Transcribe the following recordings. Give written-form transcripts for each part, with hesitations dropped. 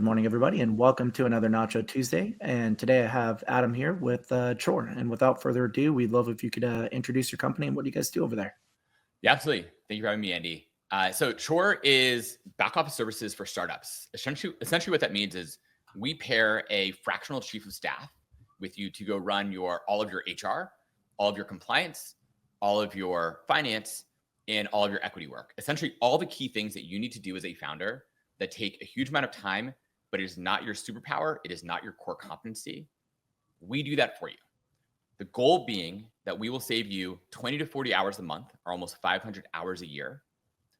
morning, everybody, and welcome to another Nacho Tuesday. And today I have Adam here with Chore. And without further ado, we'd love if you could introduce your company and what do you guys do over there? Yeah, absolutely. Thank you for having me, Andy. So Chore is back office services for startups. Essentially what that means is we pair a fractional chief of staff with you to go run all of your HR, all of your compliance, all of your finance, and all of your equity work. Essentially all the key things that you need to do as a founder that take a huge amount of time, but it is not your superpower. It is not your core competency. We do that for you. The goal being that we will save you 20 to 40 hours a month, or almost 500 hours a year,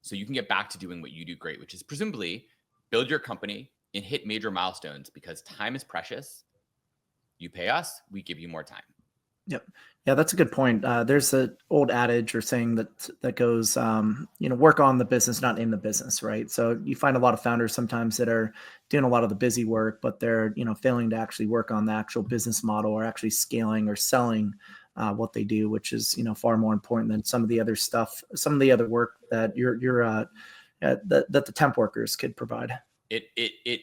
so you can get back to doing what you do great, which is presumably build your company and hit major milestones, because time is precious. You pay us, we give you more time. Yep. Yeah, that's a good point. There's an old adage or saying that goes, work on the business, not in the business, right? So you find a lot of founders sometimes that are doing a lot of the busy work, but they're, failing to actually work on the actual business model or actually scaling or selling what they do, which is, far more important than some of the other stuff, some of the other work that that the temp workers could provide. It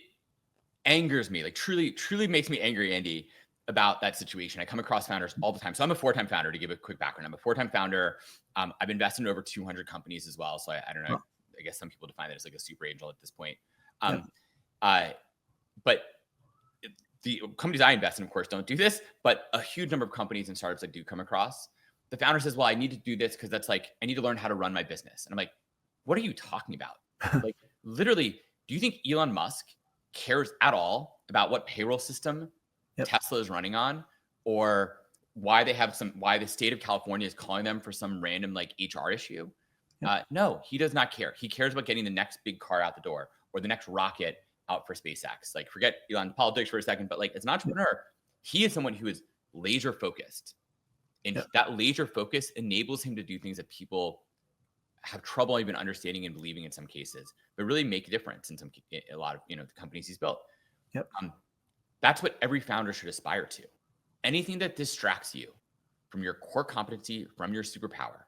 angers me, like truly makes me angry, Andy, about that situation. I come across founders all the time. So I'm a 4-time founder, to give a quick background. I'm a 4-time founder. I've invested in over 200 companies as well. So I don't know. I guess some people define that as like a super angel at this point. But the companies I invest in, of course, don't do this, but a huge number of companies and startups I do come across, the founder says, well, I need to do this because that's like, I need to learn how to run my business. And I'm like, what are you talking about? Like, literally, do you think Elon Musk cares at all about what payroll system Tesla is running on, or why the state of California is calling them for some random like HR issue? No, he does not care. He cares about getting the next big car out the door or the next rocket out for SpaceX. Like, forget Elon politics for a second, but like, as an entrepreneur, he is someone who is laser focused, and that laser focus enables him to do things that people have trouble even understanding and believing in some cases, but really make a difference in a lot of the companies he's built. That's what every founder should aspire to. Anything that distracts you from your core competency, from your superpower,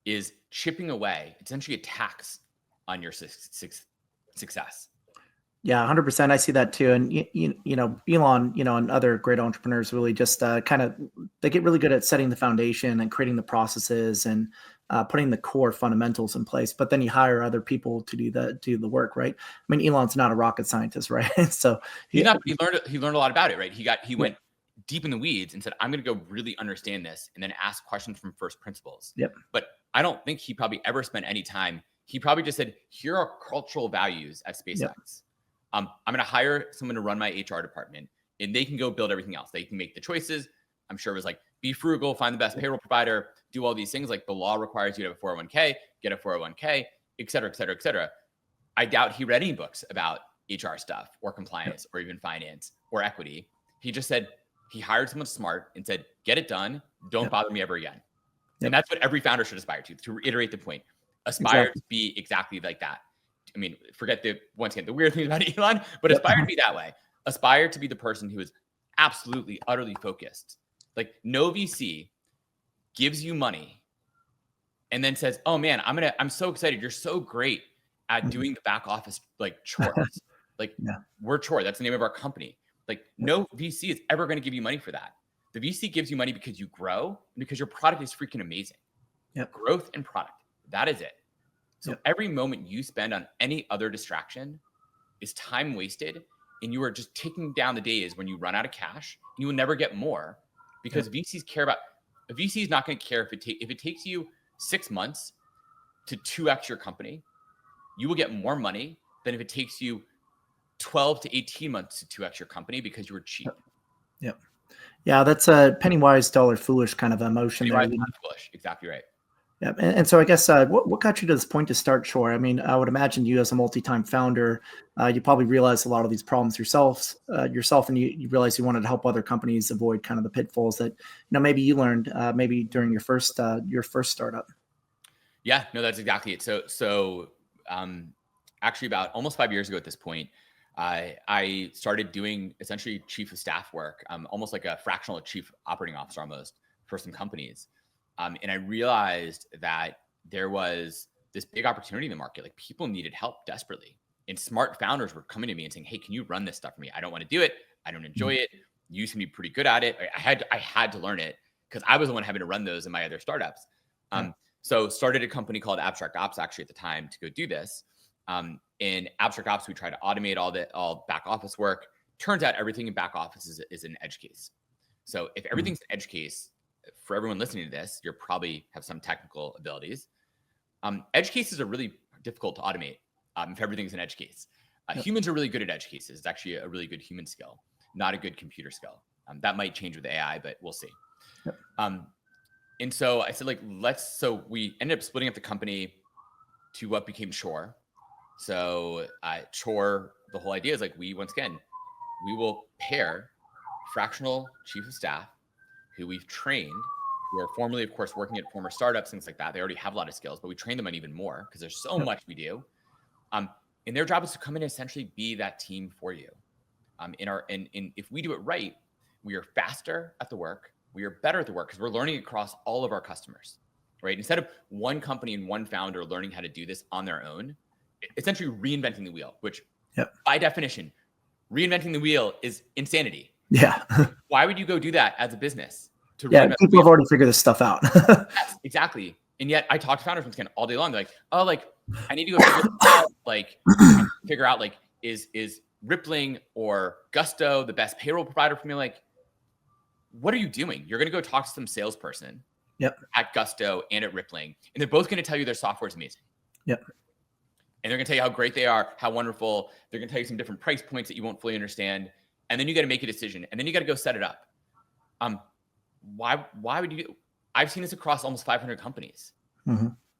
is chipping away, essentially a tax on your success. Yeah, 100%. I see that too. And, Elon, and other great entrepreneurs really just they get really good at setting the foundation and creating the processes and putting the core fundamentals in place. But then you hire other people to do the work, right? I mean, Elon's not a rocket scientist, right? So he learned a lot about it, right? He went deep in the weeds and said, I'm going to go really understand this and then ask questions from first principles. But I don't think he probably ever spent any time. He probably just said, here are cultural values at SpaceX. I'm going to hire someone to run my HR department, and they can go build everything else. They can make the choices. I'm sure it was like, be frugal, find the best payroll provider, do all these things. Like, the law requires you to have a 401k, get a 401k, et cetera, et cetera, et cetera. I doubt he read any books about HR stuff or compliance or even finance or equity. He just said, he hired someone smart and said, get it done. Don't bother me ever again. And that's what every founder should aspire to reiterate the point. Aspire to be exactly like that. I mean, forget the weird things about Elon, but aspire to be that way. Aspire to be the person who is absolutely, utterly focused. Like, no VC gives you money and then says, oh man, I'm so excited. You're so great at doing the back office, like, chores. Like, we're Chore. That's the name of our company. Like, no VC is ever going to give you money for that. The VC gives you money because you grow and because your product is freaking amazing. Growth and product. That is it. So every moment you spend on any other distraction is time wasted, and you are just ticking down the days when you run out of cash. You will never get more, because VCs care about. A VC is not going to care if it takes you 6 months to 2x your company. You will get more money than if it takes you 12 to 18 months to 2x your company because you were cheap. Yeah, that's a penny wise, dollar foolish kind of emotion. Penny wise, dollar foolish. Exactly right. Yeah, and so I guess what got you to this point to start Chore? I mean, I would imagine you as a multi-time founder, you probably realized a lot of these problems yourself, and you realized you wanted to help other companies avoid kind of the pitfalls that maybe you learned maybe during your first startup. Yeah, no, that's exactly it. So actually, about almost 5 years ago at this point, I started doing essentially chief of staff work, almost like a fractional chief operating officer almost, for some companies. And I realized that there was this big opportunity in the market. Like, people needed help desperately. And smart founders were coming to me and saying, hey, can you run this stuff for me? I don't want to do it. I don't enjoy it. You used to be pretty good at it. I had to learn it because I was the one having to run those in my other startups. So started a company called Abstract Ops actually at the time to go do this. In Abstract Ops, we try to automate all back office work. Turns out everything in back office is an edge case. So if everything's an edge case, for everyone listening to this, you probably have some technical abilities. Edge cases are really difficult to automate if everything's an edge case. Humans are really good at edge cases. It's actually a really good human skill, not a good computer skill. That might change with AI, but we'll see. And so I said, so we ended up splitting up the company to what became Chore. So Chore, the whole idea is we will pair fractional chief of staff who we've trained, who are formerly, of course, working at former startups, things like that. They already have a lot of skills, but we train them on even more because there's so much we do. And their job is to come in and essentially be that team for you. And if we do it right, we are faster at the work. We are better at the work because we're learning across all of our customers, right? Instead of one company and one founder learning how to do this on their own, essentially reinventing the wheel, which by definition, reinventing the wheel is insanity. Yeah. Why would you go do that as a business? People have already figured this stuff out. Yes, exactly. And yet I talk to founders once again all day long. They're like, I need to go figure out, is Rippling or Gusto the best payroll provider for me? What are you doing? You're going to go talk to some salesperson at Gusto and at Rippling, and they're both going to tell you their software is amazing. And they're going to tell you how great they are, how wonderful. They're going to tell you some different price points that you won't fully understand. And then you got to make a decision, and then you got to go set it up. Why would you? I've seen this across almost 500 companies.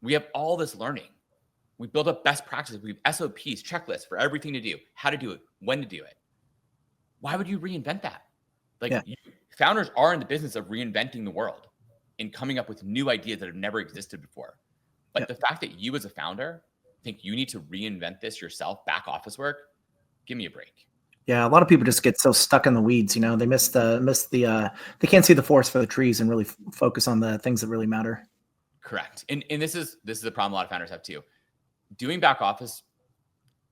We have all this learning. We build up best practices. We have SOPs, checklists for everything to do, how to do it, when to do it. Why would you reinvent that? Founders are in the business of reinventing the world and coming up with new ideas that have never existed before. But the fact that you as a founder think you need to reinvent this yourself, back office work, give me a break. Yeah, a lot of people just get so stuck in the weeds. They miss the they can't see the forest for the trees and really focus on the things that really matter. Correct. And this is a problem a lot of founders have too. Doing back office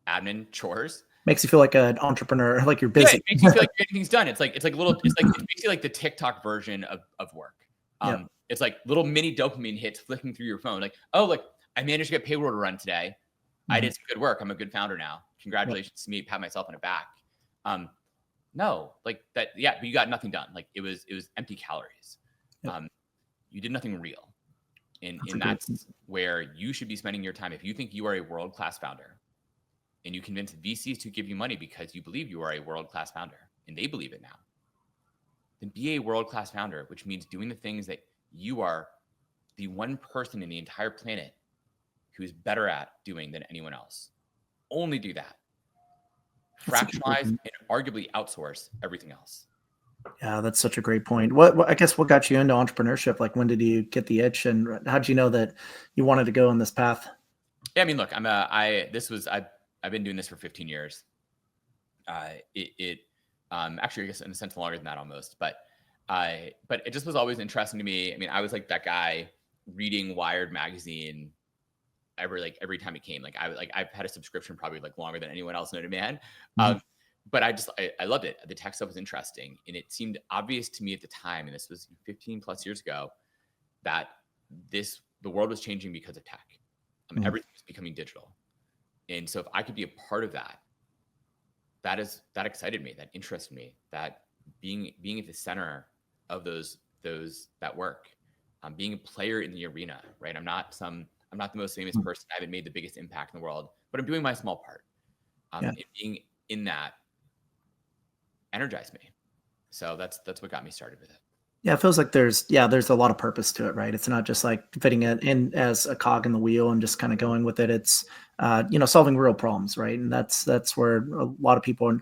admin chores makes you feel like an entrepreneur, like you're busy. Yeah, it makes you feel like everything's done. It's basically like the TikTok version of work. It's like little mini dopamine hits flicking through your phone. I managed to get payroll to run today. I did some good work. I'm a good founder now. Congratulations to me. Pat myself on the back. No, but you got nothing done. It was empty calories. You did nothing real. And that's where you should be spending your time. If you think you are a world-class founder and you convince VCs to give you money because you believe you are a world-class founder and they believe it now, then be a world-class founder, which means doing the things that you are the one person in the entire planet who is better at doing than anyone else. Only do that. Fractionalize and arguably outsource everything else. Yeah, that's such a great point. What got you into entrepreneurship? When did you get the itch, and how did you know that you wanted to go on this path? Yeah, I mean, look, I've been doing this for 15 years. Actually, I guess in a sense longer than that almost, but it just was always interesting to me. I mean, I was like that guy reading Wired magazine every time it came. I've had a subscription probably longer than anyone else known to man. But I loved it. The tech stuff was interesting. And it seemed obvious to me at the time, and this was 15 plus years ago, that the world was changing because of tech. Everything was becoming digital. And so if I could be a part of that excited me, that interested me, that being at the center of that work, being a player in the arena, right? I'm not the most famous person. I haven't made the biggest impact in the world, but I'm doing my small part. And being in that energized me. So that's what got me started with it. Yeah, it feels like there's a lot of purpose to it, right? It's not just fitting it in as a cog in the wheel and just kind of going with it. It's solving real problems, right? And that's where a lot of people,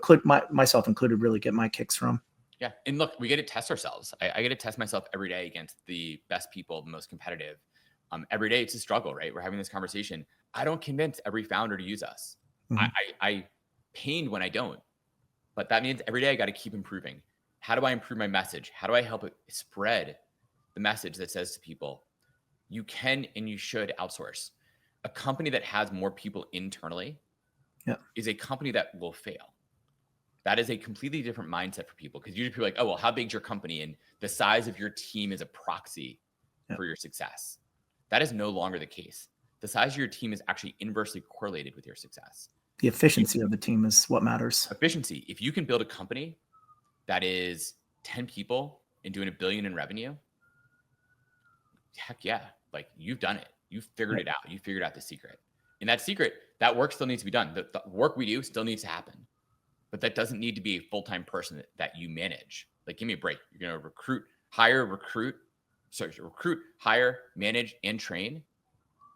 myself included, really get my kicks from. Yeah, and look, we get to test ourselves. I get to test myself every day against the best people, the most competitive. Every day it's a struggle, right? We're having this conversation. I don't convince every founder to use us. I pained when I don't, but that means every day I got to keep improving. How do I improve my message? How do I help it spread the message that says to people, you can and you should outsource? A company that has more people internally is a company that will fail. That is a completely different mindset for people, because usually people are like, oh, well, how big's your company? And the size of your team is a proxy for your success. That is no longer the case. The size of your team is actually inversely correlated with your success. The efficiency of the team is what matters. Efficiency. If you can build a company that is 10 people and doing $1 billion in revenue, heck yeah, like you've done it. You've figured it out. You figured out the secret. And that secret, that work still needs to be done. The work we do still needs to happen. But that doesn't need to be a full-time person that you manage. Like, give me a break. You're going to recruit, hire, manage, and train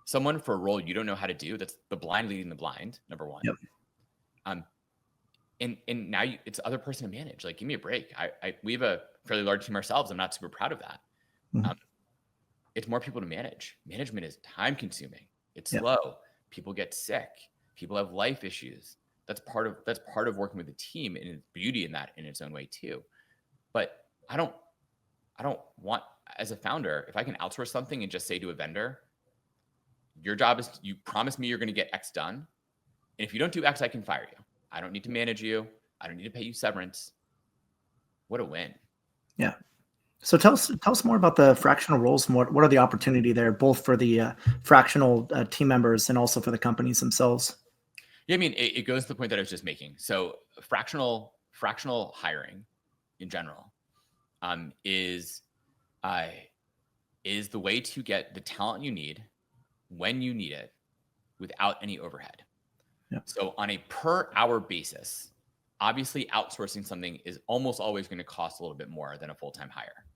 someone for a role you don't know how to do. That's the blind leading the blind, number one. And now it's the other person to manage. Like, give me a break. We have a fairly large team ourselves. I'm not super proud of that. It's more people to manage. Management is time consuming. It's slow. People get sick. People have life issues. That's part of working with a team, and its beauty in that in its own way too. But I don't want, as a founder, if I can outsource something and just say to a vendor, your job is, you promise me you're going to get X done. And if you don't do X, I can fire you. I don't need to manage you. I don't need to pay you severance. What a win. Yeah. So tell us more about the fractional roles. What are the opportunity there, both for the fractional team members and also for the companies themselves? Yeah, I mean, it goes to the point that I was just making. So fractional hiring in general is the way to get the talent you need when you need it without any overhead. So on a per hour basis, obviously outsourcing something is almost always going to cost a little bit more than a full-time hire.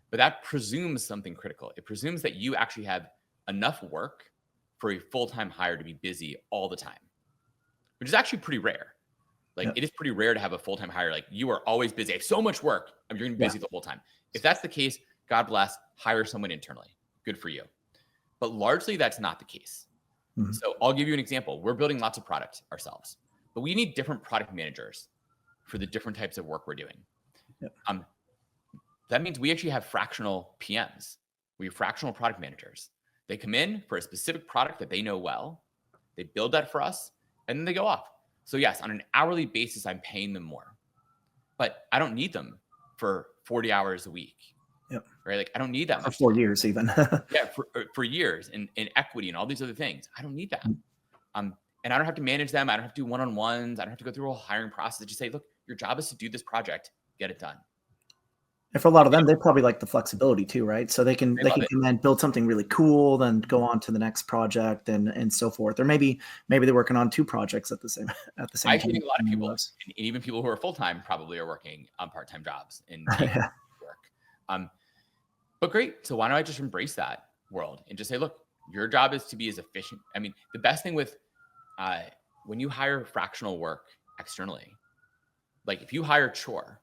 But that presumes something critical. It presumes that you actually have enough work for a full-time hire to be busy all the time, which is actually pretty rare. Like, it is pretty rare to have a full-time hire. Like, you are always busy. I have so much work. You're going to be busy the whole time. If that's the case, God bless, hire someone internally. Good for you. But largely that's not the case. So I'll give you an example. We're building lots of products ourselves, but we need different product managers for the different types of work we're doing. That means we actually have fractional PMs. We have fractional product managers. They come in for a specific product that they know well. They build that for us, and then they go off. So yes, on an hourly basis, I'm paying them more, but I don't need them for 40 hours a week. Right? Like, I don't need that for 4 years even. for years, and equity and all these other things. I don't need that. And I don't have to manage them. I don't have to do one-on-ones. I don't have to go through a whole hiring process. Just say, look, your job is to do this project, get it done. And for a lot of them, they probably like the flexibility too, right? So they can come in, build something really cool, then go on to the next project and so forth. Or maybe they're working on 2 projects at the same time. I think a lot of people, and even people who are full-time, probably are working on part-time jobs and work. But great. So why don't I just embrace that world and just say, look, your job is to be as efficient. I mean, the best thing with when you hire fractional work externally, like if you hire Chore,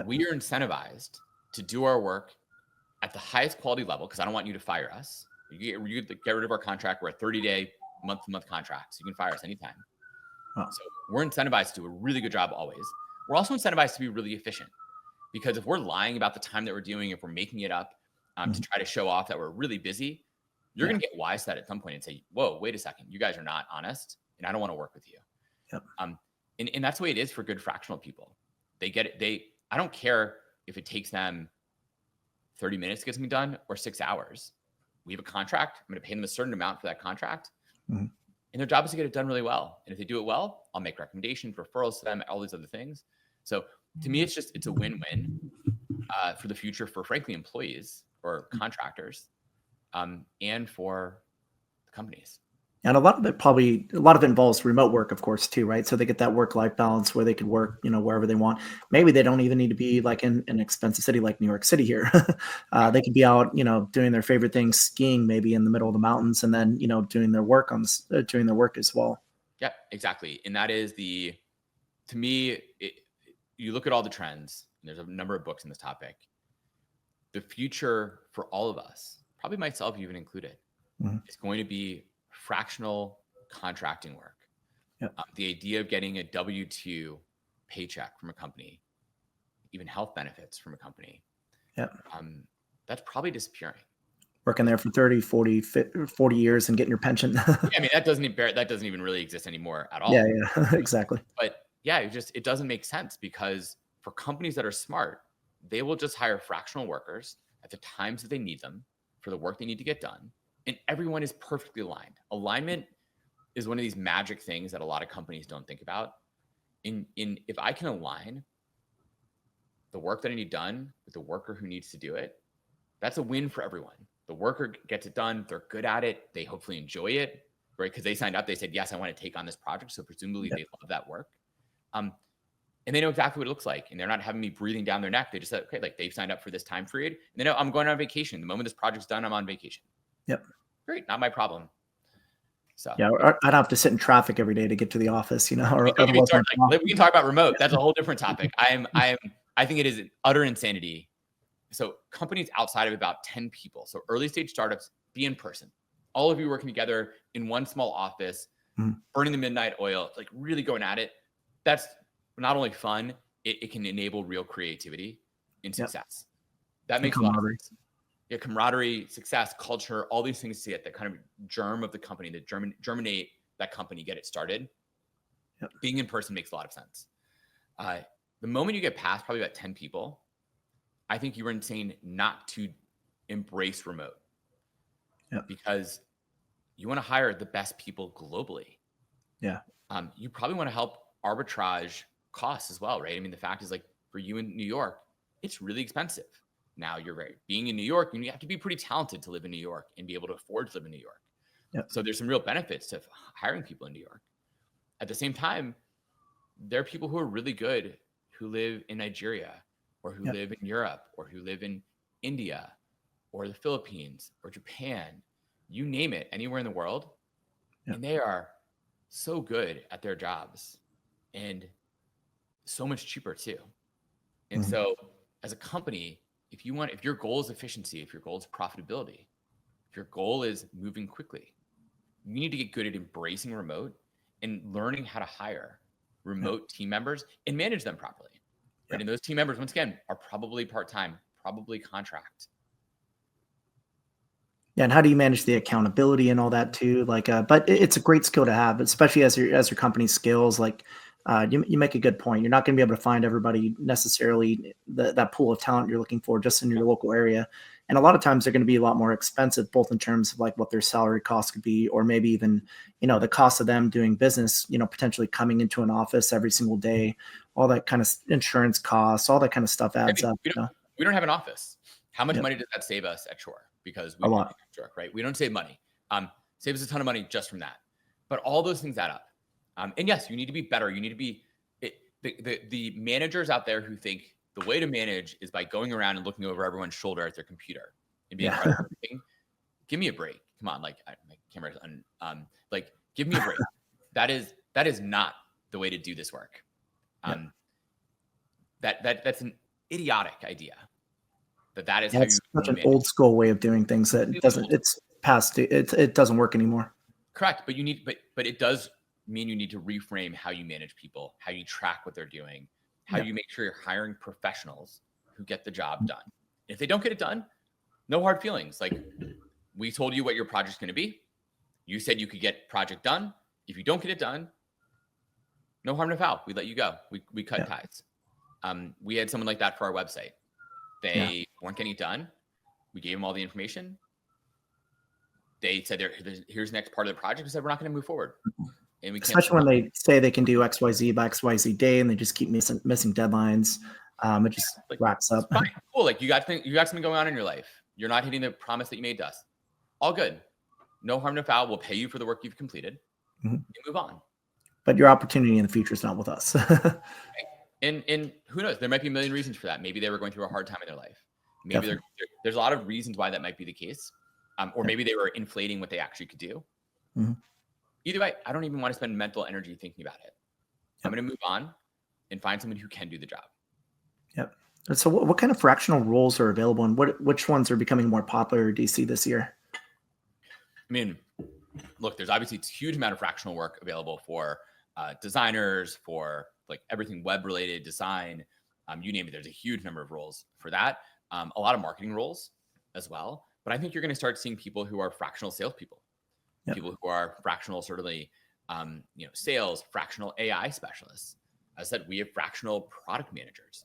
we are incentivized to do our work at the highest quality level, because I don't want you to fire us. You get rid of our contract. We're a 30-day, month-to-month contract, so you can fire us anytime. So we're incentivized to do a really good job always. We're also incentivized to be really efficient, because if we're lying about the time that we're doing, if we're making it up to try to show off that we're really busy, you're going to get wise to that at some point and say, whoa, wait a second, you guys are not honest, and I don't want to work with you. And that's the way it is for good fractional people. They get it. I don't care if it takes them 30 minutes to get something done or 6 hours. We have a contract. I'm going to pay them a certain amount for that contract. And their job is to get it done really well. And if they do it well, I'll make recommendations, referrals to them, all these other things. So to me, it's a win-win for the future for, frankly, employees or contractors and for the companies. And a lot of it involves remote work, of course, too, right? So they get that work-life balance where they could work, wherever they want. Maybe they don't even need to be like in an expensive city like New York City here. They could be out, doing their favorite thing, skiing maybe in the middle of the mountains, and then, doing their work doing their work as well. Yeah, exactly. And that is to me, you look at all the trends, and there's a number of books in this topic. The future for all of us, probably myself even included, is going to be fractional contracting work. The idea of getting a W-2 paycheck from a company, even health benefits from a company, that's probably disappearing. working there for 30, 40, 40 years and getting your pension. Yeah, I mean, that doesn't even really exist anymore at all. Yeah, exactly. But yeah, it doesn't make sense, because for companies that are smart, they will just hire fractional workers at the times that they need them for the work they need to get done. And everyone is perfectly aligned. Alignment is one of these magic things that a lot of companies don't think about. If I can align the work that I need done with the worker who needs to do it, that's a win for everyone. The worker gets it done. They're good at it. They hopefully enjoy it, right? Because they signed up. They said, yes, I want to take on this project. So presumably they love that work. And they know exactly what it looks like. And they're not having me breathing down their neck. They just said, okay, like they've signed up for this time period. And they know I'm going on vacation. The moment this project's done, I'm on vacation. Yep. Great. Not my problem. So yeah, I'd have to sit in traffic every day to get to the office, or we can talk about remote. That's a whole different topic. I think it is utter insanity. So companies outside of about 10 people, so early stage startups, be in person. All of you working together in one small office, burning the midnight oil, like really going at it. That's not only fun, it can enable real creativity and success. That makes a lot of sense. Yeah, camaraderie, success, culture, all these things to get that kind of germ of the company, that germinate that company, get it started. Yep. Being in person makes a lot of sense. The moment you get past probably about 10 people, I think you were insane not to embrace remote. Yep. Because you want to hire the best people globally. Yeah. You probably want to help arbitrage costs as well, right? I mean, the fact is, like, for you in New York, it's really expensive. Now, you're right. Being in New York, you have to be pretty talented to live in New York and be able to afford to live in New York. Yep. So there's some real benefits to hiring people in New York. At the same time, there are people who are really good who live in Nigeria, or who live in Europe, or who live in India, or the Philippines, or Japan, you name it, anywhere in the world. Yep. And they are so good at their jobs and so much cheaper too. And so as a company, if your goal is efficiency, if your goal is profitability, if your goal is moving quickly, you need to get good at embracing remote and learning how to hire remote team members and manage them properly. Right? And those team members, once again, are probably part-time, probably contract. Yeah, and how do you manage the accountability and all that too? But it's a great skill to have, especially as your company scales. You make a good point. You're not going to be able to find everybody necessarily that pool of talent you're looking for just in your local area. And a lot of times they're going to be a lot more expensive, both in terms of like what their salary costs could be, or maybe even, the cost of them doing business, potentially coming into an office every single day, all that kind of insurance costs, all that kind of stuff adds up. We don't have an office. How much money does that save us at Chore? Because we work at Chore, right? We don't save money. Saves us a ton of money just from that. But all those things add up. And yes, you need to be better. You need to be the managers out there who think the way to manage is by going around and looking over everyone's shoulder at their computer and being part of everything. Give me a break. Come on, my camera's on. Give me a break. That is not the way to do this work. That's an idiotic idea. That is how it's such an old school way of doing things that it doesn't work anymore. Correct, but it does mean you need to reframe how you manage people, how you track what they're doing, how you make sure you're hiring professionals who get the job done. If they don't get it done, no hard feelings. Like, we told you what your project's going to be. You said you could get project done. If you don't get it done, no harm, no foul. We let you go. We cut ties. We had someone like that for our website. They weren't getting it done. We gave them all the information. They said, here's the next part of the project. We said, we're not going to move forward. And we especially when they say they can do XYZ by XYZ day and they just keep missing deadlines. It just wraps up. Fine. Cool. You got something going on in your life. You're not hitting the promise that you made to us. All good. No harm, no foul. We'll pay you for the work you've completed and move on. But your opportunity in the future is not with us. And who knows? There might be a million reasons for that. Maybe they were going through a hard time in their life. Maybe there's a lot of reasons why that might be the case. Or maybe they were inflating what they actually could do. Either way, I don't even want to spend mental energy thinking about it. I'm going to move on and find someone who can do the job. Yep. So what kind of fractional roles are available, and which ones are becoming more popular do you see this year? I mean, look, there's obviously a huge amount of fractional work available for designers, for like everything web related, design, you name it. There's a huge number of roles for that. A lot of marketing roles as well. But I think you're going to start seeing people who are fractional salespeople, people who are fractional, certainly, sales, fractional AI specialists. As I said, we have fractional product managers.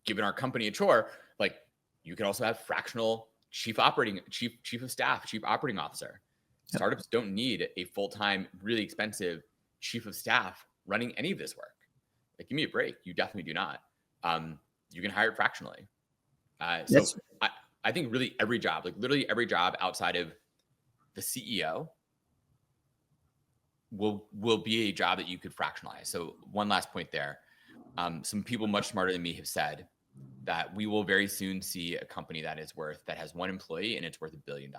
Given our company a Chore, like you can also have fractional chief of staff, chief operating officer. Startups don't need a full-time, really expensive chief of staff running any of this work. Like, give me a break. You definitely do not. You can hire it fractionally. So I think really every job, like literally every job outside of the CEO will be a job that you could fractionalize. So one last point there. Some people much smarter than me have said that we will very soon see a company that has one employee and it's worth $1 billion.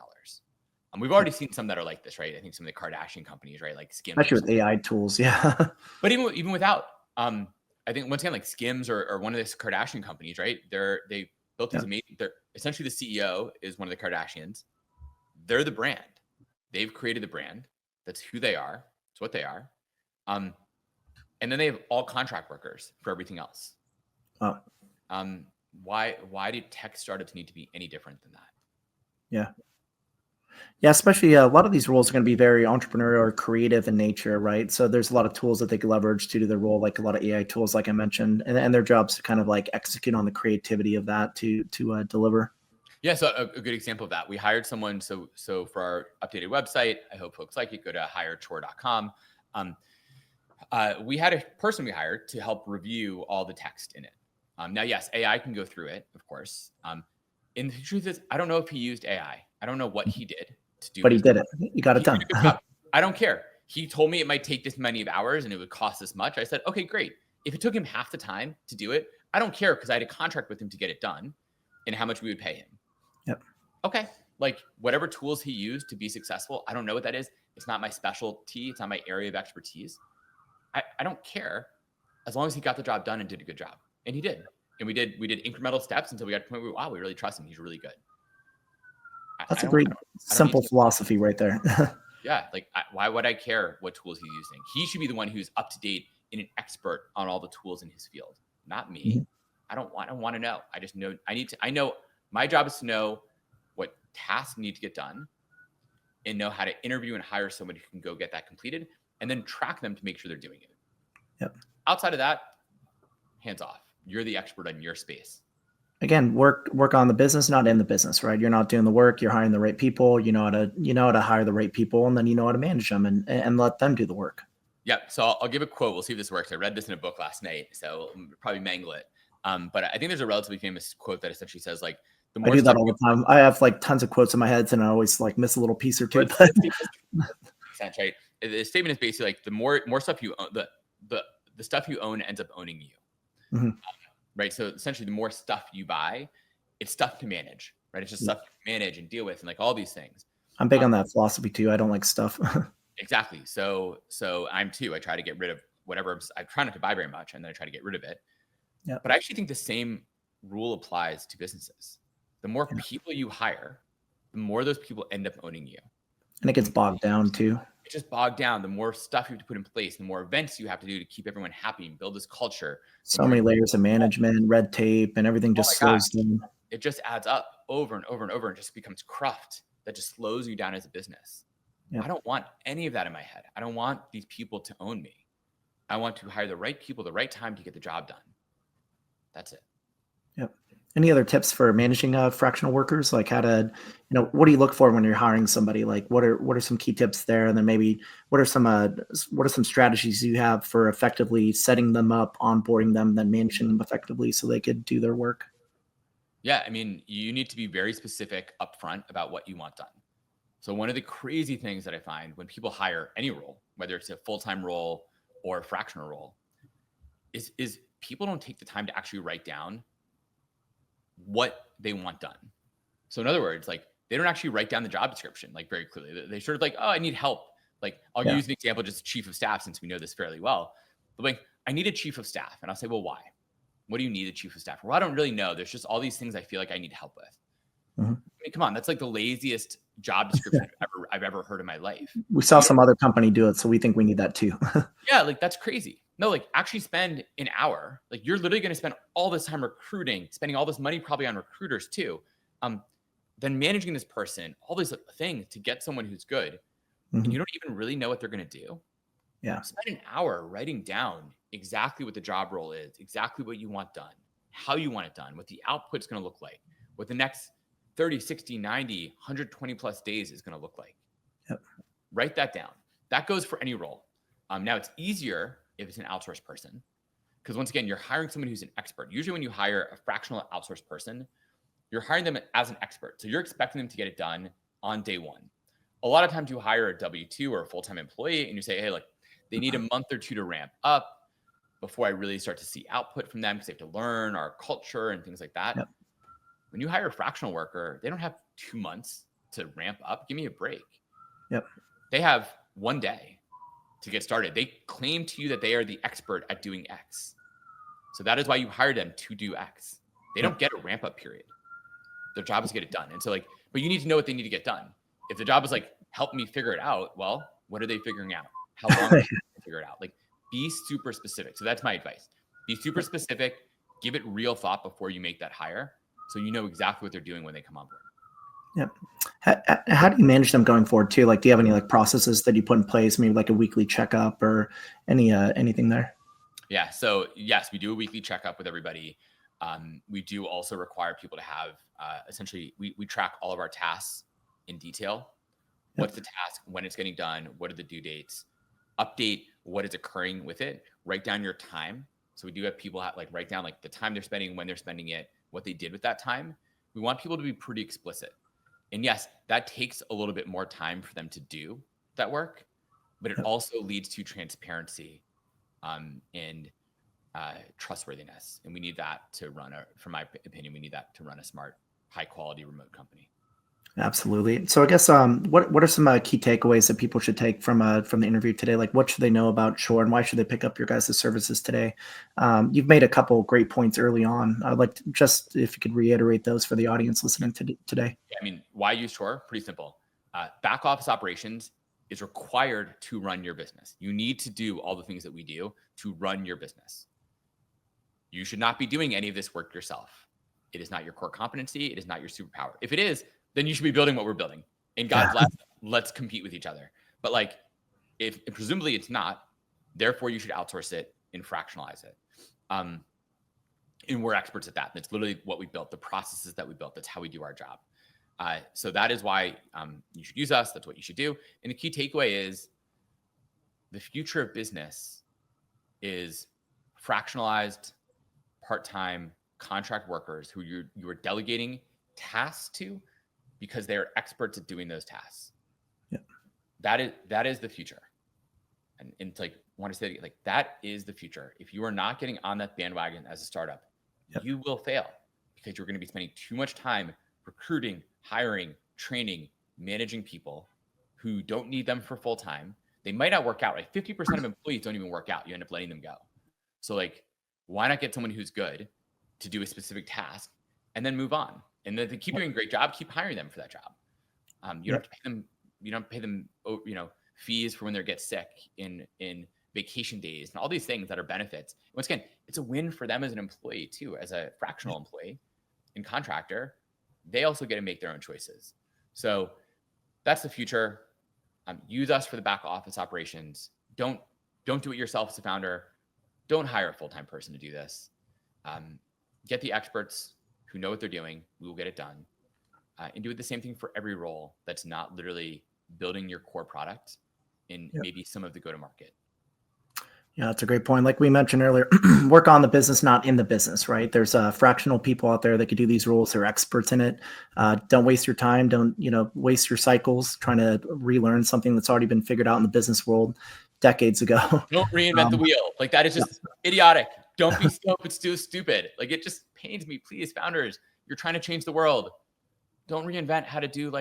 We've already seen some that are like this, right? I think some of the Kardashian companies, right? Like Skims. Especially with AI tools, yeah. But even without, I think once again, like Skims or one of these Kardashian companies, right? They built these amazing, they're essentially the CEO is one of the Kardashians. They're the brand. They've created the brand. That's who they are. It's what they are. And then they have all contract workers for everything else. Oh. Why do tech startups need to be any different than that? Yeah. Yeah, especially a lot of these roles are going to be very entrepreneurial or creative in nature, right? So there's a lot of tools that they can leverage to do their role, like a lot of AI tools, like I mentioned, and their jobs to kind of like execute on the creativity of that to deliver. Yeah, so a good example of that, we hired someone. So for our updated website, I hope folks like it. Go to hirechore.com. We had a person we hired to help review all the text in it. Now, yes, AI can go through it, of course. And the truth is, I don't know if he used AI. I don't know what he did to do. But he did it. He got it done. I don't care. He told me it might take this many hours and it would cost this much. I said, okay, great. If it took him half the time to do it, I don't care because I had a contract with him to get it done and how much we would pay him. Yep. Okay. Like whatever tools he used to be successful, I don't know what that is. It's not my specialty. It's not my area of expertise. I don't care as long as he got the job done and did a good job. And he did. And we did incremental steps until we got to the point where, wow, we really trust him. He's really good. That's a great, simple philosophy right there. Yeah. Like, why would I care what tools he's using? He should be the one who's up to date and an expert on all the tools in his field, not me. Mm-hmm. I don't want to know. I just know I know my job is to know what tasks need to get done and know how to interview and hire somebody who can go get that completed and then track them to make sure they're doing it. Yep. Outside of that, hands off. You're the expert on your space. Again, work on the business, not in the business, right? You're not doing the work. You're hiring the right people. You know how to hire the right people, and then you know how to manage them and let them do the work. Yeah. So I'll give a quote. We'll see if this works. I read this in a book last night, so I'll probably mangle it. But I think there's a relatively famous quote that essentially says like, the more I do that all the time. I have like tons of quotes in my head, and I always like miss a little piece or two. But sense, right? The statement is basically like the more stuff you own, the stuff you own ends up owning you. Mm-hmm. Right. So essentially the more stuff you buy, it's stuff to manage, right? It's just stuff to manage and deal with and like all these things. I'm big on that philosophy too. I don't like stuff. Exactly. So I'm too. I try to get rid of whatever. I try not to buy very much and then I try to get rid of it. Yeah. But I actually think the same rule applies to businesses. The more people you hire, the more those people end up owning you. And it gets bogged down too. It's just bogged down. The more stuff you have to put in place, the more events you have to do to keep everyone happy and build this culture. So many layers of management, red tape, and everything just slows down. It just adds up over and over and over and just becomes cruft that just slows you down as a business. Yep. I don't want any of that in my head. I don't want these people to own me. I want to hire the right people, the right time to get the job done. That's it. Yep. Any other tips for managing fractional workers? Like how to, what do you look for when you're hiring somebody? Like what are some key tips there? And then maybe what are some strategies you have for effectively setting them up, onboarding them, then managing them effectively so they could do their work? Yeah. I mean, you need to be very specific upfront about what you want done. So one of the crazy things that I find when people hire any role, whether it's a full-time role or a fractional role, is people don't take the time to actually write down what they want done. So in other words, like they don't actually write down the job description like very clearly. They sort of like, oh, I need help. Like I'll use an example, just chief of staff, since we know this fairly well. But like, I need a chief of staff. And I'll say, well, why? What do you need a chief of staff for? Well, I don't really know. There's just all these things I feel like I need help with. Mm-hmm. I mean, come on, that's like the laziest job description I've ever heard in my life. We saw some other company do it, so we think we need that too. Yeah, like that's crazy. No, like actually spend an hour. Like you're literally going to spend all this time recruiting, spending all this money probably on recruiters too. then managing this person, all these things to get someone who's good, and you don't even really know what they're going to do. Yeah. Spend an hour writing down exactly what the job role is, exactly what you want done, how you want it done, what the output's going to look like, what the next 30, 60, 90, 120 plus days is going to look like. Yep. Write that down. That goes for any role. Now it's easier if it's an outsourced person, because once again, you're hiring someone who's an expert. Usually when you hire a fractional outsourced person, you're hiring them as an expert. So you're expecting them to get it done on day one. A lot of times you hire a W-2 or a full-time employee and you say, hey, look, they need a month or two to ramp up before I really start to see output from them because they have to learn our culture and things like that. Yep. When you hire a fractional worker, they don't have 2 months to ramp up. Give me a break. Yep. They have 1 day to get started. They claim to you that they are the expert at doing X. So that is why you hired them to do X. They don't get a ramp up period. Their job is to get it done. And so but you need to know what they need to get done. If the job is help me figure it out, well, what are they figuring out? How long are they to figure it out? Be super specific. So that's my advice. Be super specific. Give it real thought before you make that hire, so you know exactly what they're doing when they come on board. Yep. How do you manage them going forward too? Do you have any processes that you put in place, maybe a weekly checkup or anything there? Yeah. So yes, we do a weekly checkup with everybody. We do also require people to have essentially we track all of our tasks in detail. What's the task, when it's getting done, what are the due dates, update what is occurring with it, write down your time. So we do have people write down the time they're spending, when they're spending it, what they did with that time. We want people to be pretty explicit. And yes, that takes a little bit more time for them to do that work, but it also leads to transparency and trustworthiness. And we need that to run from my opinion, we need that to run a smart, high quality remote company. Absolutely. So I guess what are some key takeaways that people should take from the interview today? What should they know about Chore, and why should they pick up your guys' services today? You've made a couple great points early on. I'd like to just if you could reiterate those for the audience listening today. Why use Chore? Pretty simple. Back office operations is required to run your business. You need to do all the things that we do to run your business. You should not be doing any of this work yourself. It is not your core competency. It is not your superpower. If it is, then you should be building what we're building. And God bless, let's compete with each other. But if presumably it's not, therefore you should outsource it and fractionalize it. And we're experts at that. That's literally what we built, the processes that we built. That's how we do our job. So that is why you should use us. That's what you should do. And the key takeaway is the future of business is fractionalized, part-time contract workers who you are delegating tasks to because they are experts at doing those tasks. Yeah. That is the future. And it's want to say that is the future. If you are not getting on that bandwagon as a startup, you will fail because you're going to be spending too much time recruiting, hiring, training, managing people who don't need them for full time. They might not work out. 50% of employees don't even work out. You end up letting them go. So why not get someone who's good to do a specific task and then move on? And then if they keep doing a great job, keep hiring them for that job. You don't have to pay them. You don't pay them, fees for when they get sick in vacation days and all these things that are benefits. Once again, it's a win for them as an employee too, as a fractional employee and contractor. They also get to make their own choices. So that's the future. Use us for the back office operations. Don't do it yourself as a founder. Don't hire a full-time person to do this. Get the experts who know what they're doing. We will get it done. And do the same thing for every role that's not literally building your core product and maybe some of the go-to-market. Yeah, that's a great point. Like we mentioned earlier, work on the business, not in the business, right? There's fractional people out there that could do these roles. They're experts in it. Don't waste your time. Don't, waste your cycles trying to relearn something that's already been figured out in the business world decades ago. Don't reinvent the wheel. That is just idiotic. Don't be it's too stupid. It just pains me. Please, founders, you're trying to change the world. Don't reinvent how to do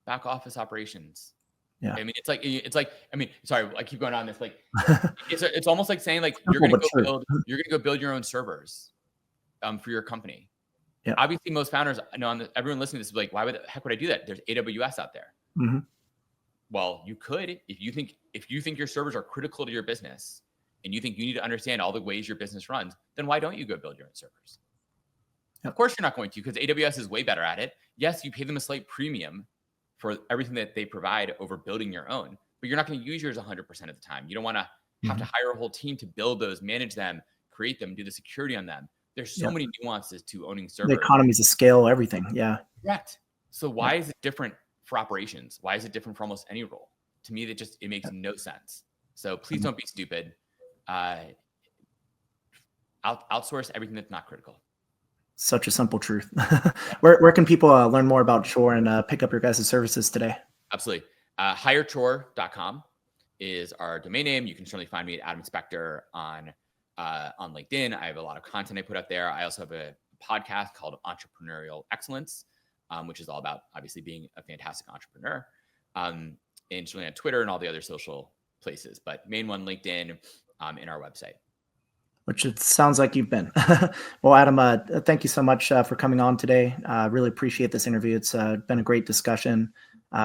back office operations. Yeah. Sorry, I keep going on this. It's almost like saying you're going to go build your own servers for your company. Yeah. Obviously, most founders, everyone listening to this is why the heck would I do that? There's AWS out there. Mm-hmm. Well, you could if you think your servers are critical to your business and you think you need to understand all the ways your business runs, then why don't you go build your own servers? Of course you're not going to, because AWS is way better at it. Yes, you pay them a slight premium for everything that they provide over building your own, but you're not going to use yours 100% of the time. You don't want to have to hire a whole team to build those, manage them, create them, do the security on them. There's so many nuances to owning servers. The economies of scale, everything. Yeah. Correct. So why is it different for operations? Why is it different for almost any role? To me, it makes no sense. So please don't be stupid. Outsource everything that's not critical. Such a simple truth. Where can people learn more about Chore and pick up your guys' services today? Absolutely. Hirechore.com is our domain name. You can certainly find me at Adam Spector on LinkedIn. I have a lot of content I put up there. I also have a podcast called Entrepreneurial Excellence, which is all about obviously being a fantastic entrepreneur. And certainly on Twitter and all the other social places, but main one, LinkedIn, and our website. Which it sounds like you've been. Well, Adam, thank you so much for coming on today. Really appreciate this interview. It's been a great discussion.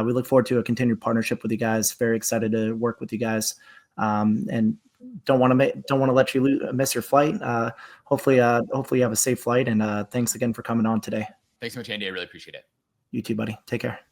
We look forward to a continued partnership with you guys. Very excited to work with you guys, and don't want to let you miss your flight. Hopefully you have a safe flight. And thanks again for coming on today. Thanks so much, Andy. I really appreciate it. You too, buddy. Take care.